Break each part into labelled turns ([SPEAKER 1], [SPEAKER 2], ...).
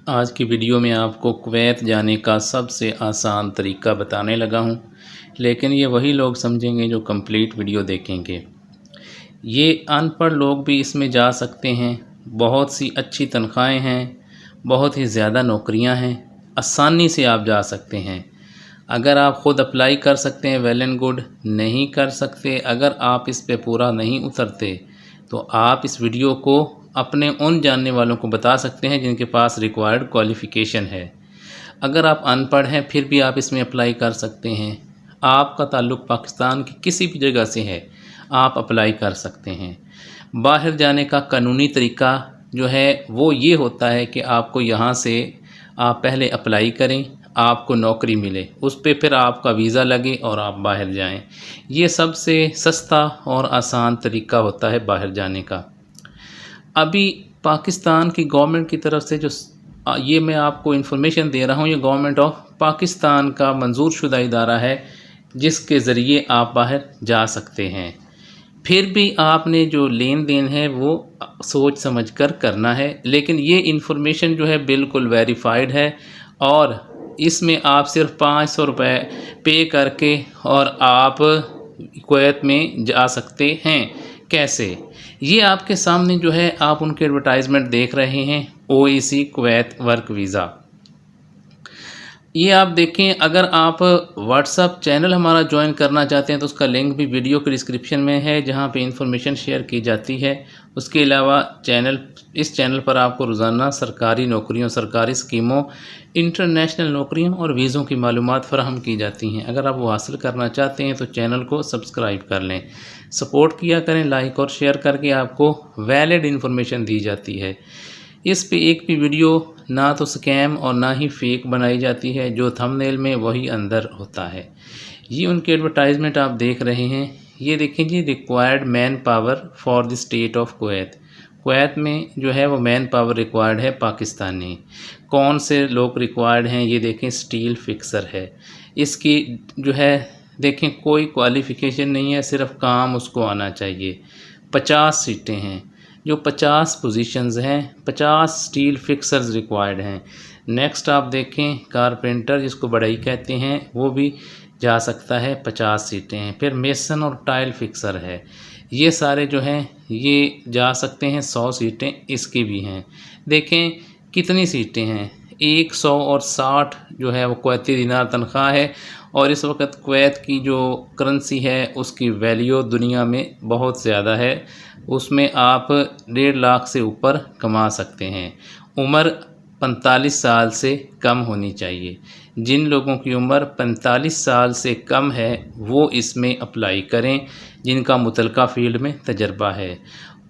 [SPEAKER 1] आज की वीडियो में आपको कुवैत जाने का सबसे आसान तरीका बताने लगा हूं, लेकिन ये वही लोग समझेंगे जो कंप्लीट वीडियो देखेंगे। ये अनपढ़ लोग भी इसमें जा सकते हैं। बहुत सी अच्छी तनख्वाहें हैं, बहुत ही ज़्यादा नौकरियां हैं, आसानी से आप जा सकते हैं। अगर आप ख़ुद अप्लाई कर सकते हैं वेल एंड गुड, नहीं कर सकते, अगर आप इस पे पूरा नहीं उतरते तो आप इस वीडियो को अपने उन जानने वालों को बता सकते हैं जिनके पास रिक्वायर्ड क्वालिफ़िकेशन है। अगर आप अनपढ़ हैं फिर भी आप इसमें अप्लाई कर सकते हैं। आपका ताल्लुक़ पाकिस्तान की किसी भी जगह से है, आप अप्लाई कर सकते हैं। बाहर जाने का कानूनी तरीका जो है वो ये होता है कि आपको यहाँ से आप पहले अप्लाई करें, आपको नौकरी मिले, उस पे फिर आपका वीज़ा लगे और आप बाहर जाएं। ये सबसे सस्ता और आसान तरीका होता है बाहर जाने का। अभी पाकिस्तान की गवर्नमेंट की तरफ से जो ये मैं आपको इन्फॉर्मेशन दे रहा हूँ, ये गवर्नमेंट ऑफ पाकिस्तान का मंजूर शुदा इदारा है जिसके ज़रिए आप बाहर जा सकते हैं। फिर भी आपने जो लेन देन है वो सोच समझ कर करना है, लेकिन ये इन्फॉर्मेशन जो है बिल्कुल वेरीफाइड है और इसमें आप सिर्फ 500 रुपये पे करके और आप कुवैत में जा सकते हैं। कैसे? ये आपके सामने जो है आप उनके एडवर्टाइजमेंट देख रहे हैं, ओईसी कुवैत वर्क वीज़ा। ये आप देखें, अगर आप व्हाट्सअप चैनल हमारा ज्वाइन करना चाहते हैं तो उसका लिंक भी वीडियो के डिस्क्रिप्शन में है, जहां पे इंफॉर्मेशन शेयर की जाती है। उसके अलावा इस चैनल पर आपको रोज़ाना सरकारी नौकरियों, सरकारी स्कीमों, इंटरनेशनल नौकरियों और वीज़ों की मालूमात फराहम की जाती हैं। अगर आप वो हासिल करना चाहते हैं तो चैनल को सब्सक्राइब कर लें, सपोर्ट किया करें, लाइक और शेयर करके आपको वैलिड इन्फॉर्मेशन दी जाती है। इस पे एक भी वीडियो ना तो स्कैम और ना ही फेक बनाई जाती है, जो थंबनेल में वही अंदर होता है। ये उनके एडवर्टाइजमेंट आप देख रहे हैं। ये देखें जी, required man power for the state of Kuwait. Kuwait में जो है वो मैन पावर रिक्वायर्ड है पाकिस्तानी। कौन से लोग रिक्वायर्ड हैं ये देखें, स्टील फिक्सर है। इसकी जो है देखें कोई क्वालिफ़िकेशन नहीं है, सिर्फ काम उसको आना चाहिए। 50 सीटें हैं, जो 50 पोजीशंस हैं, 50 स्टील फिक्सर्स रिक्वायर्ड हैं। नेक्स्ट आप देखें, कारपेंटर जिसको बढ़ई कहते हैं वो भी जा सकता है, 50 सीटें हैं। फिर मेसन और टाइल फिक्सर है, ये सारे जो हैं ये जा सकते हैं, 100 सीटें इसकी भी हैं। देखें कितनी सीटें हैं, 160 जो है वो कुवैती दिनार तनख्वाह है और इस वक्त कुवैत की जो करेंसी है उसकी वैल्यू दुनिया में बहुत ज़्यादा है। उसमें आप 1.5 लाख से ऊपर कमा सकते हैं। उम्र 45 साल से कम होनी चाहिए। जिन लोगों की उम्र 45 साल से कम है वो इसमें अप्लाई करें, जिनका मुतलका फ़ील्ड में तजर्बा है,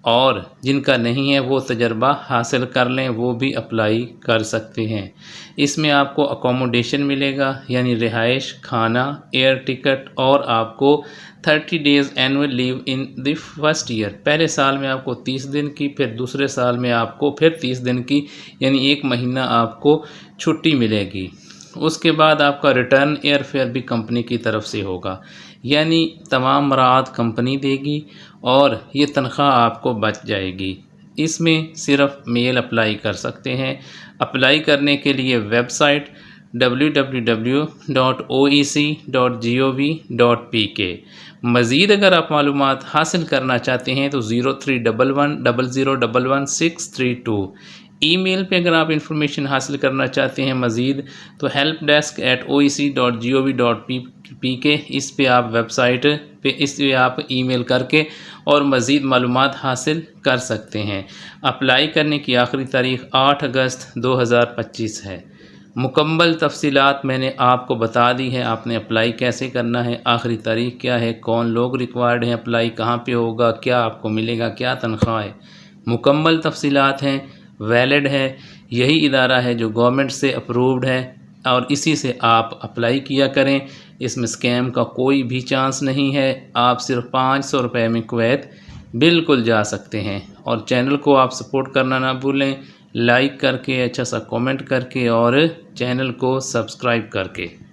[SPEAKER 1] और जिनका नहीं है वो तजर्बा हासिल कर लें, वो भी अप्लाई कर सकते हैं। इसमें आपको अकोमोडेशन मिलेगा, यानी रिहाइश, खाना, एयर टिकट, और आपको 30 days annual leave in the first year. पहले साल में आपको 30 दिन की, फिर दूसरे साल में आपको फिर 30 दिन की, यानी 1 महीना आपको छुट्टी मिलेगी। उसके बाद आपका रिटर्न एयर फेयर भी कंपनी की तरफ से होगा, यानी तमाम मराहत कंपनी देगी और ये तनख्वाह आपको बच जाएगी। इसमें सिर्फ मेल अप्लाई कर सकते हैं। अप्लाई करने के लिए वेबसाइट www.oec.gov.pk। मज़ीद अगर आप मालूमात हासिल करना चाहते हैं तो 031100111632। ईमेल पे अगर आप इंफॉर्मेशन हासिल करना चाहते हैं मज़ीद तो helpdesk@oec.gov.pk, इस पे आप वेबसाइट पे इस पे आप ईमेल करके और मज़ीद मालूमात हासिल कर सकते हैं। अप्लाई करने की आखिरी तारीख़ 8 अगस्त 2025 है। मुकम्मल तफसीलात मैंने आपको बता दी है, आपने अप्लाई कैसे करना है, आखिरी तारीख़ क्या है, कौन लोग रिक्वायर्ड हैं, अप्लाई कहाँ पे होगा, क्या आपको मिलेगा, क्या तनख्वाह है, मुकम्मल तफसीलात हैं, वैलिड है। यही इदारा है जो गवर्नमेंट से अप्रूव्ड है और इसी से आप अप्लाई किया करें। इसमें स्कैम का कोई भी चांस नहीं है। आप सिर्फ 500 रुपये में कुवैत बिल्कुल जा सकते हैं। और चैनल को आप सपोर्ट करना ना भूलें, लाइक करके, अच्छा सा कमेंट करके और चैनल को सब्सक्राइब करके।